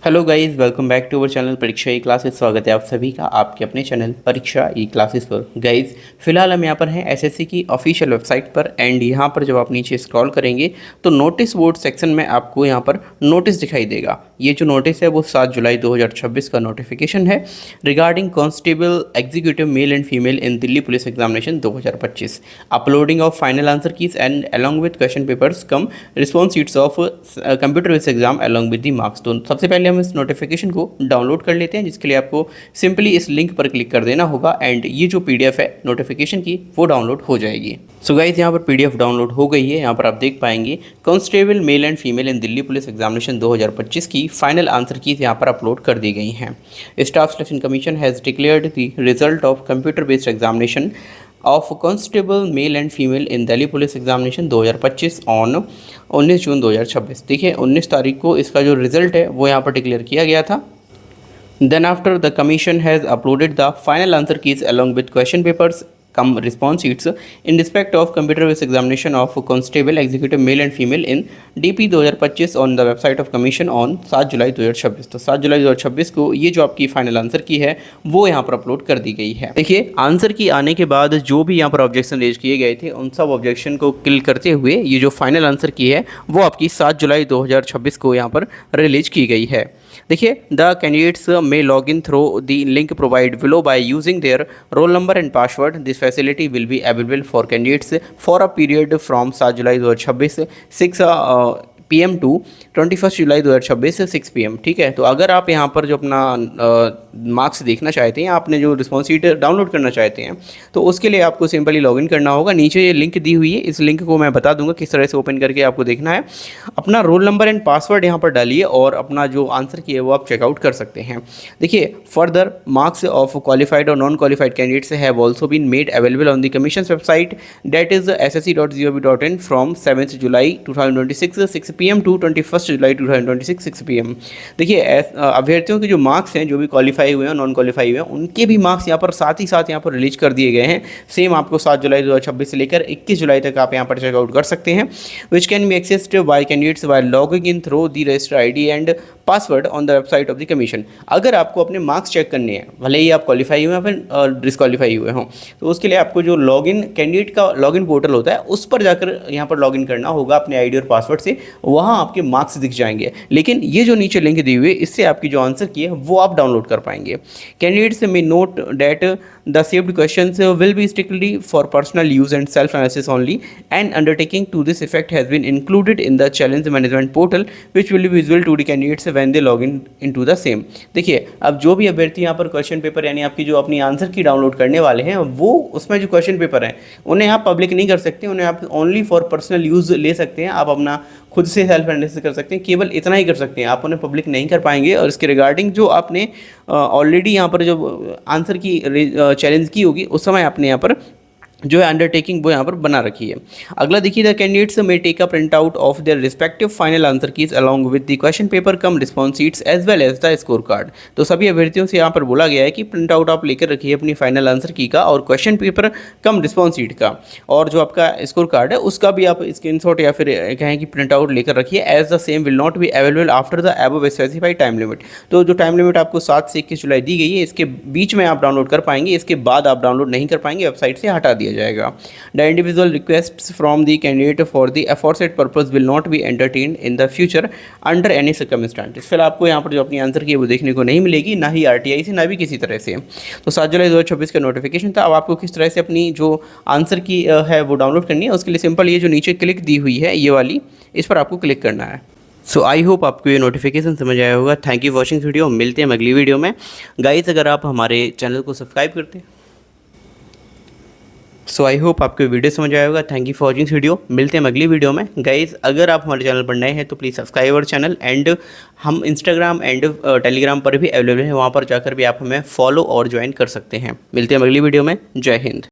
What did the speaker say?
Hello guys, welcome back to our channel Pariksha e classes. स्वागत है आप सभी का आपके अपने चैनल परीक्षा ई क्लासेस पर। गाइस, फिलहाल हम यहाँ पर हैं एसएससी की ऑफिशियल वेबसाइट पर एंड यहाँ पर जब आप नीचे स्क्रॉल करेंगे तो नोटिस बोर्ड सेक्शन में आपको यहाँ पर नोटिस दिखाई देगा। ये जो नोटिस है वो 7 जुलाई 2026 का नोटिफिकेशन है regarding constable executive male and female in Delhi police examination 2025, uploading of final answer keys and along with question papers cum response sheets of computer based exam along with the marks. तो सबसे पहले हम इस notification को download कर लेते हैं, जिसके लिए आपको सिंपली इस लिंक पर क्लिक कर देना होगा एंड ये जो पीडीएफ है नोटिफिकेशन की वो डाउनलोड हो जाएगी। सो गाइस, यहाँ पर पीडीएफ डाउनलोड हो गई है। यहाँ पर आप देख पाएंगे constable mail and female in Delhi police examination 2025 की फाइनल आंसर कीज यहाँ पर अपलोड कर दी गई हैं। Staff selection commission has declared the result of computer based examination of constable mail and female in Delhi police examination 2025 on 19 जून 2026। देखिए 19 तारीख को इसका जो रिजल्ट है वो यहाँ पर डिक्लेयर किया गया था। Then after the commission has uploaded the final answer keys along with question papers cum response sheets in respect of computer based examination of constable executive male and female in DP 2025 on the website of commission on 7 July 2026। तो 7 July 2026 को ये जो आपकी final answer की है वो यहाँ पर अपलोड कर दी गई है। देखिए आंसर की आने के बाद जो भी यहाँ पर ऑब्जेक्शन रेज किए गए थे उन सब ऑब्जेक्शन को किल करते हुए ये जो फाइनल आंसर की है वो आपकी 7 जुलाई 2026 को यहाँ पर रिलीज की गई है। देखिए the candidates may log in through the link provide below by using their roll number and password. This facility will be available for candidates for a period from 7 July 2026 6 PM to 21 July 2026 6 PM। ठीक है, तो अगर आप यहाँ पर जो अपना marks देखना चाहते हैं, आपने जो रिस्पॉन्स शीट डाउनलोड करना चाहते हैं, तो उसके लिए आपको सिंपली लॉगिन करना होगा। नीचे ये लिंक दी हुई है, इस लिंक को मैं बता दूंगा किस तरह से ओपन करके आपको देखना है। अपना रोल नंबर एंड पासवर्ड यहाँ पर डालिए और अपना जो आंसर की है वो आप चेकआउट कर सकते हैं। देखिए फर्दर मार्क्स ऑफ क्वालिफाइड और non qualified candidates have also been made available on the commission website that is ssc.gov.in from 7 July 2026 6 PM to 21 July 2026 6 PM। देखिए अभ्यर्थियों के जो मार्क्स हैं, जो भी क्वालिफाई हुए हैं नॉन क्वालिफाई हुए हैं, उनके भी मार्क्स यहाँ पर साथ ही साथ यहाँ पर रिलीज कर दिए गए हैं। सेम आपको 7 जुलाई 2026 से लेकर 21 जुलाई तक आप यहाँ पर चेकआउट कर सकते हैं, which can be accessed by candidates by logging in through the register ID and password on the website of the commission. अगर आपको अपने मार्क्स चेक करने हैं, भले ही आप क्वालिफाई हुए हैं फिर डिस्क्वालीफाई हुए हों, तो उसके लिए आपको जो लॉगिन कैंडिडेट का लॉगिन पोर्टल होता है उस पर जाकर यहाँ पर लॉगिन करना होगा अपने ID और पासवर्ड से। वहाँ आपके मार्क्स दिख जाएंगे, लेकिन ये जो नीचे लिंक दी हुई है इससे आपकी जो आंसर की है वो आप डाउनलोड कर पाएंगे। Candidates may note that the saved questions will be strictly for personal use and self analysis only and undertaking to this effect has been included in the challenge management portal which will be visual to the candidates when they log in to the same. देखिए अब जो भी अभ्यर्थी यहाँ पर question paper यानी आपकी जो अपनी आंसर की डाउनलोड करने वाले हैं, वो उसमें जो क्वेश्चन पेपर हैं उन्हें आप पब्लिक नहीं कर सकते, उन्हें आप ओनली फॉर पर्सनल यूज़ ले सकते हैं। आप अपना खुद से सेल्फ एनालिसिस कर सकते हैं, केवल इतना ही कर सकते हैं, आप उन्हें पब्लिक नहीं कर पाएंगे। और इसके रिगार्डिंग जो आपने ऑलरेडी यहाँ पर जो आंसर की चैलेंज की होगी उस समय आपने यहाँ पर जो है अंडरटेकिंग वो यहाँ पर बना रखी है। अगला देखिए the candidates may take a print out of their respective final answer keys along with the question paper cum response sheets as well as the score card. तो सभी अभ्यर्थियों से यहाँ पर बोला गया है कि प्रिंट आउट आप लेकर रखिए अपनी फाइनल आंसर की का और question paper cum response sheet का, और जो आपका स्कोर कार्ड है उसका भी आप स्क्रीनशॉट या फिर कहें कि प्रिंट आउट लेकर रखिए, as the same will not be available after the above specified time limit. तो जो टाइम लिमिट आपको 7 से 21 जुलाई दी गई है, इसके बीच में आप डाउनलोड कर पाएंगे, इसके बाद आप डाउनलोड नहीं कर पाएंगे, वेबसाइट से हटा दिया जाएगा। The individual requests from the candidate for the aforesaid purpose will not be entertained in the future under any circumstances। फिर आपको यहाँ पर जो अपनी आंसर की है वो देखने को नहीं मिलेगी, ना ही RTI से ना भी किसी तरह से। तो 7 जुलाई 2026 का नोटिफिकेशन था। अब आपको किस तरह से अपनी जो आंसर की है वो डाउनलोड करनी है, उसके लिए सिंपल ये जो नीचे क्लिक दी हुई है ये वाली, इस पर आपको क्लिक करना है। सो आई होप आपको ये नोटिफिकेशन समझ आया होगा। Thank you watching video. मिलते हैं अगली वीडियो में। गाइस अगर आप हमारे चैनल को सब्सक्राइब करते हैं, सो आई होप आपको वीडियो समझ आया होगा। Thank you for watching video. मिलते हैं अगली वीडियो में। गाइज अगर आप हमारे चैनल पर नए हैं तो please subscribe our channel and हम इंस्टाग्राम एंड टेलीग्राम पर भी अवेलेबल हैं, वहाँ पर जाकर भी आप हमें फॉलो और ज्वाइन कर सकते हैं। मिलते हैं अगली वीडियो में। जय हिंद।